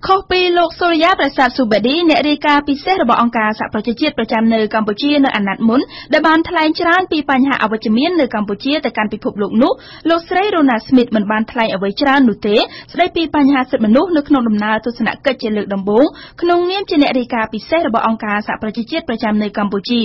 ខុសពីលោកសូរិយាប្រសាទស៊ូបេឌីអ្នករាយការណ៍ពិសេសរបស់អង្គការសហប្រជាជាតិប្រចាំនៅកម្ពុជានៅអាណត្តិមុនដែលបានថ្លែងច្រើនពីបញ្ហាអវិជ្ជមាននៅកម្ពុជាទៅកាន់ពិភពលោកនោះលោកស្រី Rona Smith មិនបានថ្លែងអ្វីច្រើននោះទេស្ដីពីបញ្ហាសិទ្ធិមនុស្សនៅក្នុងដំណើរទស្សនកិច្ចជាលើកដំបូងក្នុងនាមជាអ្នករាយការណ៍ពិសេសរបស់អង្គការសហប្រជាជាតិប្រចាំនៅកម្ពុជា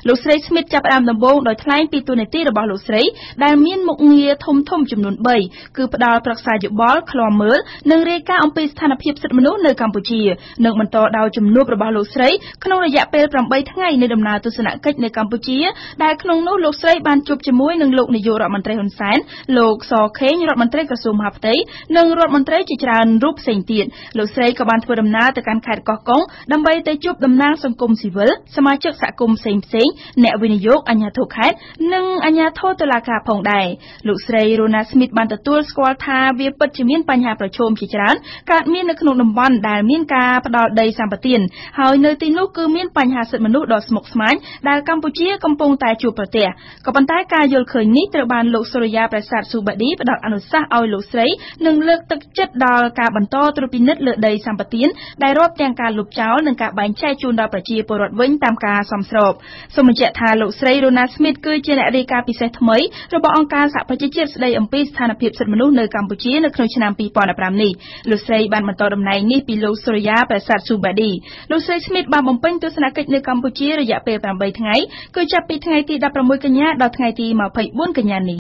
លោកស្រី Smith ចាប់ផ្ដើមដំបូងដោយថ្លែងពីតួនាទីរបស់លោកស្រីដែលមានមុខងារធំៗចំនួន3គឺផ្ដល់ប្រឹក្សាយោបល់ឃ្លាំមើលនិងរាយការណ៍អំពីស្ថានភាពសិទ្ធិមនុស្សនៅកម្ពុជានឹងបន្តដោយជំនួបរបស់លោកស្រីក្នុងរយៈពេល8ថ្ងៃនៃដំណើរទស្សនកិច្ចនៅកម្ពុជាដែលក្នុងនោះលោកស្រីបានជួបជាមួយនឹងលោកនាយករដ្ឋមន្ត្រីហ៊ុនសែនលោកសខេងរដ្ឋមន្ត្រីក្រសួងមហាផ្ទៃនិងរដ្ឋមន្ត្រីជាច្រើនរូបផ្សេងទៀតលោកស្រីក៏បានធ្វើដំណើរទៅកាន់ខេត្តកោះកុងដើម្បីទៅជួបតំណាងសង្គមស៊ីវិលសមាជិកសហគមន៍ផ្សេងៗអ្នកវិនិយោគអាជ្ញាធរខេត្តនិងអាជ្ញាធរតុលាការផងដែរលោកស្រី Rona Smith បានទទួលស្គាល់ថាវាពិតជាមានបញ្ហាប្រឈមជាច្រើនកើតមាននៅក្នុងតំបន់ដែលមានការផ្ដល់ដីសម្បត្តិហើយនៅទីនោះគឺមានបញ្ហាសិទ្ធិមនុស្សដ៏ស្មុគស្មាញដែលកម្ពុជាកំពុងតែជួបប្រទះក៏ប៉ុន្តែការយល់ឃើញនេះត្រូវបានលោកសូរិយាប្រសាទស៊ូបេឌីផ្ដល់អនុសាសន៍ឲ្យលោកស្រីនិងលើកទឹកចិត្តដល់ការបន្តត្រួតពិនិត្យលើដីសម្បត្តិដែលរាប់ទាំងការលុបចោលនិងការបែងចែកជូនដល់ប្រជាពលរដ្ឋវិញតាមការសមស្របសូមបញ្ជាក់ថាលោកស្រី Rona Smith គឺជាអ្នករាយការណ៍ពិសេសថ្មីរបស់អង្គការសហប្រជាជាតិស្ដីអំពីស្ថានភាពសិទ្ធិមនុស្សនៅកម្ពុជានៅក្នុងឆ្នាំ2015នេះលោកស្រីបានបន្តតំណែងនេះពីលោកសូរិយាប្រសាទស៊ូបេឌីលោកស្រី Smith បានបំពេញទស្សនកិច្ចនៅកម្ពុជារយៈពេល8ថ្ងៃគឺចាប់ពីថ្ងៃទី16កញ្ញាដល់ថ្ងៃទី24កញ្ញានេះ